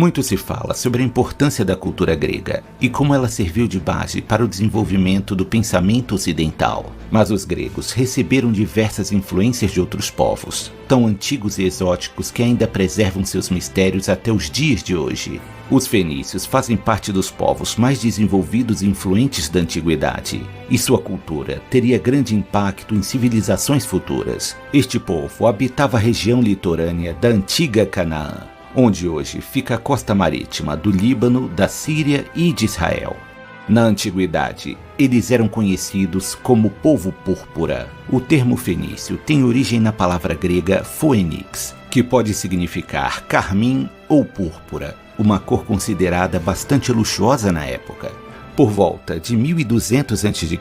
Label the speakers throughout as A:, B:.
A: Muito se fala sobre a importância da cultura grega e como ela serviu de base para o desenvolvimento do pensamento ocidental. Mas os gregos receberam diversas influências de outros povos, tão antigos e exóticos que ainda preservam seus mistérios até os dias de hoje. Os fenícios fazem parte dos povos mais desenvolvidos e influentes da antiguidade, e sua cultura teria grande impacto em civilizações futuras. Este povo habitava a região litorânea da antiga Canaã, onde hoje fica a costa marítima do Líbano, da Síria e de Israel. Na antiguidade, eles eram conhecidos como povo púrpura. O termo fenício tem origem na palavra grega phoenix, que pode significar carmim ou púrpura, uma cor considerada bastante luxuosa na época. Por volta de 1200 a.C.,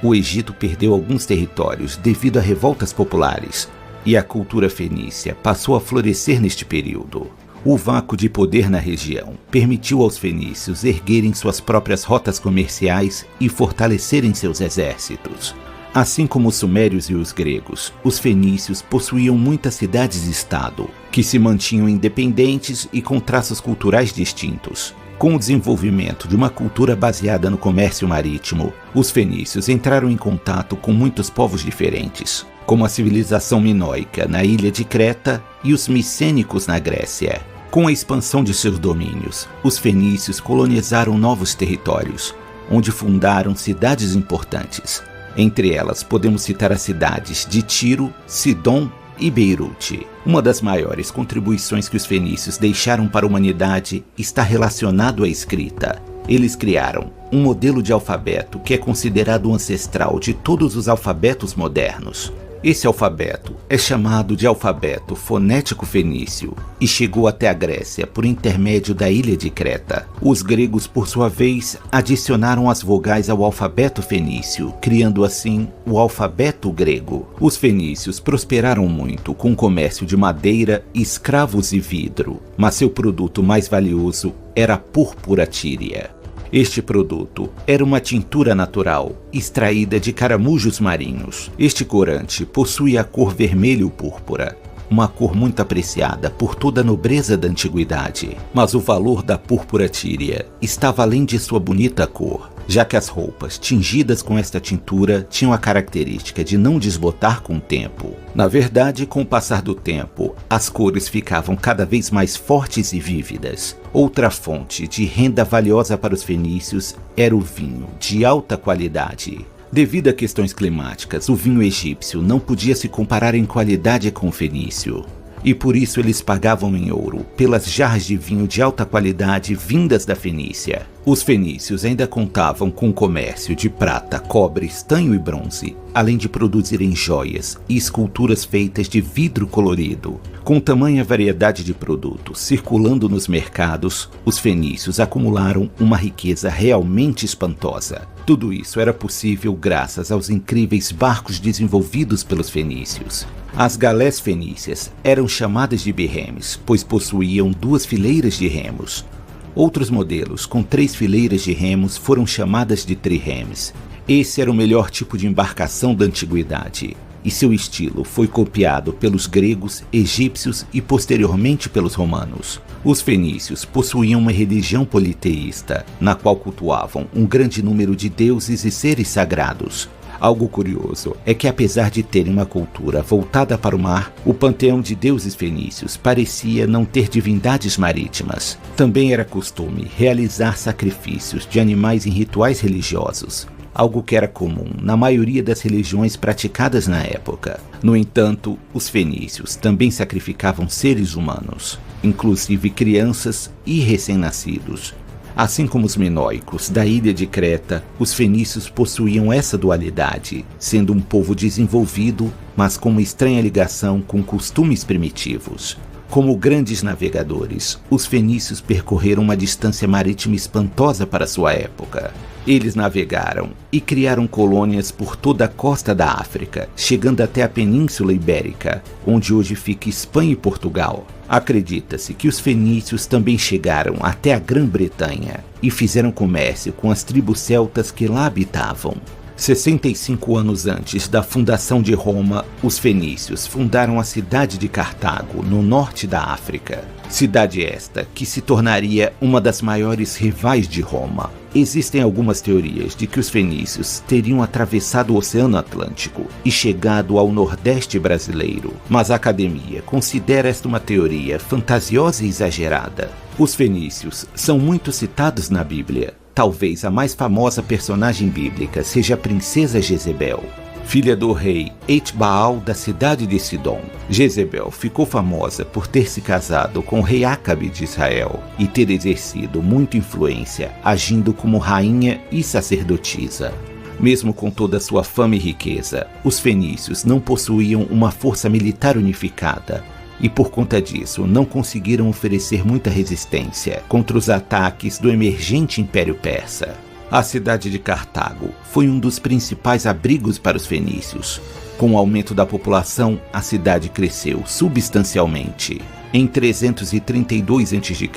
A: o Egito perdeu alguns territórios devido a revoltas populares, e a cultura fenícia passou a florescer neste período. O vácuo de poder na região permitiu aos fenícios erguerem suas próprias rotas comerciais e fortalecerem seus exércitos. Assim como os sumérios e os gregos, os fenícios possuíam muitas cidades-estado, que se mantinham independentes e com traços culturais distintos. Com o desenvolvimento de uma cultura baseada no comércio marítimo, os fenícios entraram em contato com muitos povos diferentes, como a civilização minoica na ilha de Creta e os micênicos na Grécia. Com a expansão de seus domínios, os fenícios colonizaram novos territórios, onde fundaram cidades importantes. Entre elas, podemos citar as cidades de Tiro, Sidom e Beirute. Uma das maiores contribuições que os fenícios deixaram para a humanidade está relacionado à escrita. Eles criaram um modelo de alfabeto que é considerado o ancestral de todos os alfabetos modernos. Esse alfabeto é chamado de alfabeto fonético fenício e chegou até a Grécia por intermédio da ilha de Creta. Os gregos, por sua vez, adicionaram as vogais ao alfabeto fenício, criando assim o alfabeto grego. Os fenícios prosperaram muito com o comércio de madeira, escravos e vidro, mas seu produto mais valioso era a púrpura tíria. Este produto era uma tintura natural, extraída de caramujos marinhos. Este corante possui a cor vermelho-púrpura, uma cor muito apreciada por toda a nobreza da antiguidade. Mas o valor da púrpura tíria estava além de sua bonita cor, já que as roupas tingidas com esta tintura tinham a característica de não desbotar com o tempo. Na verdade, com o passar do tempo, as cores ficavam cada vez mais fortes e vívidas. Outra fonte de renda valiosa para os fenícios era o vinho, de alta qualidade. Devido a questões climáticas, o vinho egípcio não podia se comparar em qualidade com o fenício. E por isso eles pagavam em ouro pelas jarras de vinho de alta qualidade vindas da Fenícia. Os fenícios ainda contavam com o comércio de prata, cobre, estanho e bronze, além de produzirem joias e esculturas feitas de vidro colorido. Com tamanha variedade de produtos circulando nos mercados, os fenícios acumularam uma riqueza realmente espantosa. Tudo isso era possível graças aos incríveis barcos desenvolvidos pelos fenícios. As galés fenícias eram chamadas de birremes, pois possuíam 2 fileiras de remos. Outros modelos com 3 fileiras de remos foram chamadas de triremes. Esse era o melhor tipo de embarcação da antiguidade, e seu estilo foi copiado pelos gregos, egípcios e posteriormente pelos romanos. Os fenícios possuíam uma religião politeísta, na qual cultuavam um grande número de deuses e seres sagrados. Algo curioso é que, apesar de terem uma cultura voltada para o mar, o panteão de deuses fenícios parecia não ter divindades marítimas. Também era costume realizar sacrifícios de animais em rituais religiosos, algo que era comum na maioria das religiões praticadas na época. No entanto, os fenícios também sacrificavam seres humanos, inclusive crianças e recém-nascidos. Assim como os minoicos da ilha de Creta, os fenícios possuíam essa dualidade, sendo um povo desenvolvido, mas com uma estranha ligação com costumes primitivos. Como grandes navegadores, os fenícios percorreram uma distância marítima espantosa para sua época. Eles navegaram e criaram colônias por toda a costa da África, chegando até a Península Ibérica, onde hoje fica Espanha e Portugal. Acredita-se que os fenícios também chegaram até a Grã-Bretanha e fizeram comércio com as tribos celtas que lá habitavam. 65 anos antes da fundação de Roma, os fenícios fundaram a cidade de Cartago, no norte da África. Cidade esta que se tornaria uma das maiores rivais de Roma. Existem algumas teorias de que os fenícios teriam atravessado o Oceano Atlântico e chegado ao Nordeste brasileiro, mas a academia considera esta uma teoria fantasiosa e exagerada. Os fenícios são muito citados na Bíblia. Talvez a mais famosa personagem bíblica seja a princesa Jezebel, filha do rei Etbaal da cidade de Sidom. Jezebel ficou famosa por ter se casado com o rei Acabe de Israel e ter exercido muita influência, agindo como rainha e sacerdotisa. Mesmo com toda sua fama e riqueza, os fenícios não possuíam uma força militar unificada e, por conta disso, não conseguiram oferecer muita resistência contra os ataques do emergente Império Persa. A cidade de Cartago foi um dos principais abrigos para os fenícios. Com o aumento da população, a cidade cresceu substancialmente. Em 332 a.C.,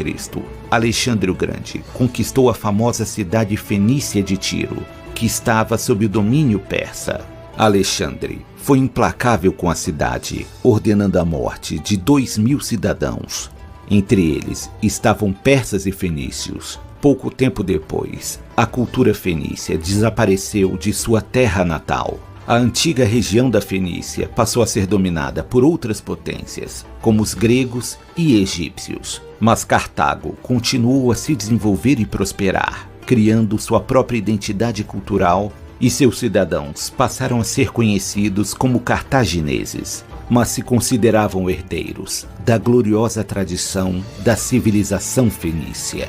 A: Alexandre o Grande conquistou a famosa cidade fenícia de Tiro, que estava sob o domínio persa. Alexandre foi implacável com a cidade, ordenando a morte de 2.000 cidadãos. Entre eles estavam persas e fenícios. Pouco tempo depois, a cultura fenícia desapareceu de sua terra natal. A antiga região da Fenícia passou a ser dominada por outras potências, como os gregos e egípcios. Mas Cartago continuou a se desenvolver e prosperar, criando sua própria identidade cultural, e seus cidadãos passaram a ser conhecidos como cartagineses, mas se consideravam herdeiros da gloriosa tradição da civilização fenícia.